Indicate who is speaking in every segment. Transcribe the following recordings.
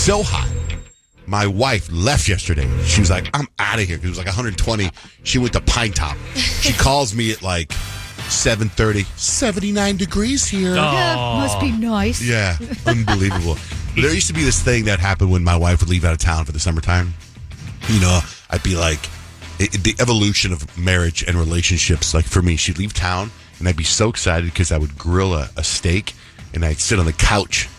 Speaker 1: so hot. My wife left yesterday. She was like, I'm out of here. It was like 120. She went to Pine Top. She calls me at like 7:30. 79 degrees here.
Speaker 2: Yeah, must be nice.
Speaker 1: Yeah, unbelievable. There used to be this thing that happened when my wife would leave out of town for the summertime. I'd be like, the evolution of marriage and relationships. Like for me, she'd leave town and I'd be so excited because I would grill a steak and I'd sit on the couch,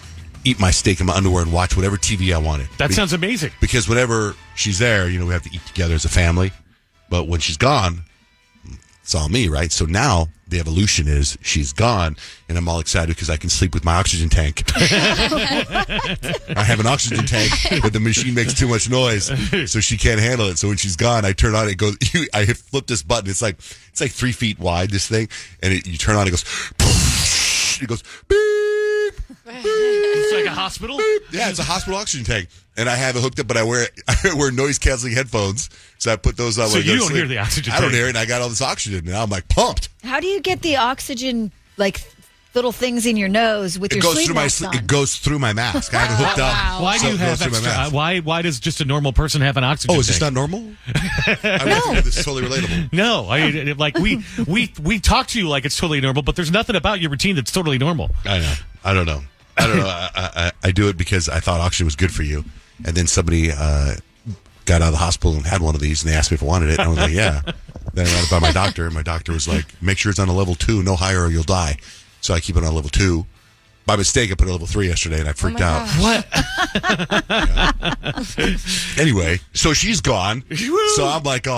Speaker 1: eat my steak in my underwear and watch whatever TV I wanted.
Speaker 3: That sounds amazing.
Speaker 1: Because whenever she's there, we have to eat together as a family. But when she's gone, it's all me, right? So now the evolution is she's gone, and I'm all excited because I can sleep with my oxygen tank. I have an oxygen tank, but the machine makes too much noise, so she can't handle it. So when she's gone, I turn on it. Goes. I flip this button. It's like 3 feet wide. This thing, and you turn on. It goes. It goes. Beep.
Speaker 3: It's like a hospital?
Speaker 1: Yeah, it's a hospital oxygen tank. And I have it hooked up, but I wear noise-canceling headphones, so I put those on.
Speaker 3: So you don't hear the oxygen tank?
Speaker 1: I don't hear it, and I got all this oxygen, and now I'm like pumped.
Speaker 2: How do you get the oxygen, like little things in your nose with your sleep mask on?
Speaker 1: It goes through my mask. I have it hooked up.
Speaker 3: Wow. Why do you have extra? Why does just a normal person have an oxygen tank?
Speaker 1: Oh, is this not normal? No. This is totally relatable.
Speaker 3: No, we talk to you like it's totally normal, but there's nothing about your routine that's totally normal.
Speaker 1: I know. I don't know. I do it because I thought oxygen was good for you. And then somebody got out of the hospital and had one of these, and they asked me if I wanted it. And I was like, yeah. Then I ran it by my doctor, and my doctor was like, make sure it's on a level 2, no higher or you'll die. So I keep it on level 2. By mistake, I put it on level 3 yesterday, and I freaked out.
Speaker 3: What?
Speaker 1: Anyway, so she's gone. So I'm like,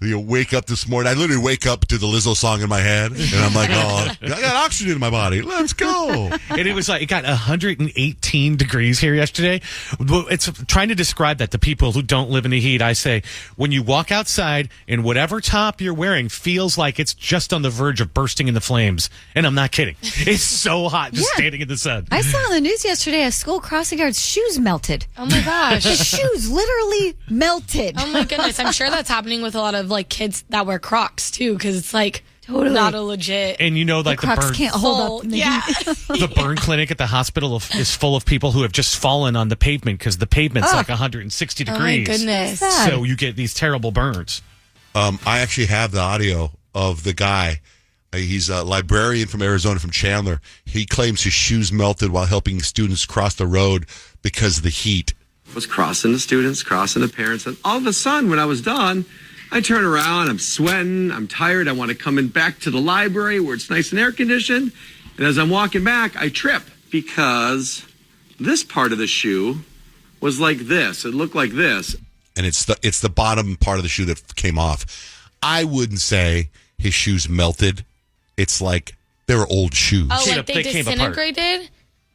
Speaker 1: wake up this morning. I literally wake up to the Lizzo song in my head, and I'm like, I got oxygen in my body. Let's go.
Speaker 3: And it was like, it got 118 degrees here yesterday. It's trying to describe that to people who don't live in the heat. I say, when you walk outside and whatever top you're wearing feels like it's just on the verge of bursting into flames. And I'm not kidding. It's so hot just standing in the sun.
Speaker 2: I saw on the news yesterday a school crossing guard's shoes melted.
Speaker 4: Oh my gosh.
Speaker 2: The shoes literally melted.
Speaker 4: Oh my goodness. I'm sure that's happening with a lot of like kids that wear Crocs too, because it's like
Speaker 2: totally
Speaker 4: not a legit.
Speaker 3: And
Speaker 2: the Crocs
Speaker 3: burn
Speaker 2: can't hold up. In the heat.
Speaker 3: The burn clinic at the hospital is full of people who have just fallen on the pavement because the pavement's like 160 degrees.
Speaker 4: Oh my goodness.
Speaker 3: So you get these terrible burns.
Speaker 1: I actually have the audio of the guy. He's a librarian from Arizona, from Chandler. He claims his shoes melted while helping students cross the road because of the heat.
Speaker 5: Was crossing the students, crossing the parents, and all of a sudden, when I was done, I turn around, I'm sweating, I'm tired, I want to come in back to the library where it's nice and air conditioned, and as I'm walking back, I trip because this part of the shoe was like this. It looked like this.
Speaker 1: And it's the bottom part of the shoe that came off. I wouldn't say his shoes melted. It's like they were old shoes.
Speaker 4: Oh, like they disintegrated?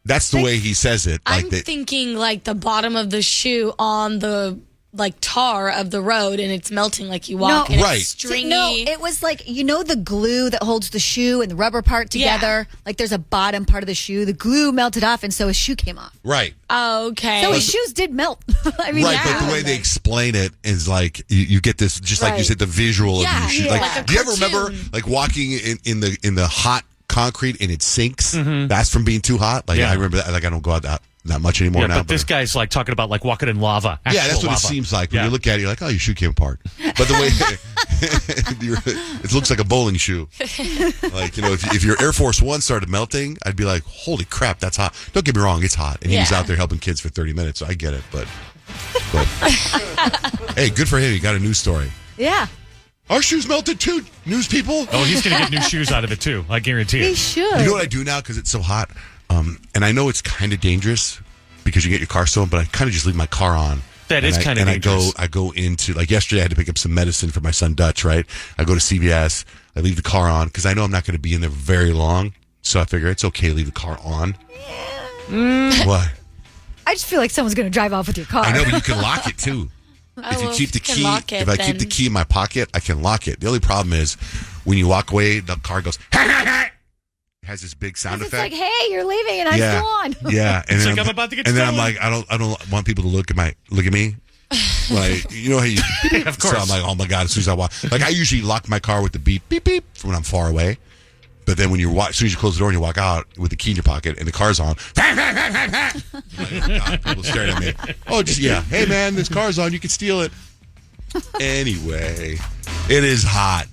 Speaker 1: That's the way he says it.
Speaker 4: I'm thinking like the bottom of the shoe on the like tar of the road, and it's melting like you walk. And it's stringy.
Speaker 2: No, it was like, the glue that holds the shoe and the rubber part together. Yeah. Like there's a bottom part of the shoe. The glue melted off, and so his shoe came off.
Speaker 1: Right.
Speaker 4: Oh, okay.
Speaker 2: So his shoes did melt. I mean,
Speaker 1: right, but the way they explain it is like you get this, just like you said, the visual of your shoes.
Speaker 2: Yeah.
Speaker 1: Like, do you ever remember like walking in the hot concrete and it sinks? Mm-hmm. That's from being too hot. Like I remember that. Like I don't go out that much anymore now.
Speaker 3: But this guy's like talking about like walking in lava.
Speaker 1: Yeah, that's what lava. It seems like. When you look at it, you're like, oh, your shoe came apart. But the way it looks like a bowling shoe. Like, if your Air Force One started melting, I'd be like, holy crap, that's hot. Don't get me wrong, it's hot. And he was out there helping kids for 30 minutes, so I get it. But hey, good for him. He got a news story.
Speaker 2: Yeah.
Speaker 1: Our shoes melted too, news people.
Speaker 3: Oh, he's going to get new shoes out of it too. I guarantee it.
Speaker 2: He should.
Speaker 1: You know what I do now because it's so hot? And I know it's kind of dangerous because you get your car stolen, but I kind of just leave my car on.
Speaker 3: That is kind of dangerous.
Speaker 1: I go into, like yesterday I had to pick up some medicine for my son Dutch, right? I go to CVS, I leave the car on because I know I'm not going to be in there very long. So I figure it's okay to leave the car on. What?
Speaker 2: I just feel like someone's going to drive off with your car.
Speaker 1: I know, but you can lock it too. If you keep the key, if I keep the key in my pocket, I can lock it. The only problem is when you walk away, the car goes, it has this big sound effect.
Speaker 2: It's like, hey, you're leaving and I'm still on.
Speaker 1: Yeah. And
Speaker 3: it's
Speaker 1: then
Speaker 3: like I'm about to get
Speaker 1: and
Speaker 3: stolen.
Speaker 1: then I'm like, I don't want people to look at me. Like, you know how you
Speaker 3: of course.
Speaker 1: So I'm like, oh my God, as soon as I walk, like I usually lock my car with the beep, beep, beep when I'm far away. But then when as soon as you close the door and you walk out with the key in your pocket and the car's on, like, God, people staring at me. Oh, hey man, this car's on. You can steal it. Anyway, it is hot.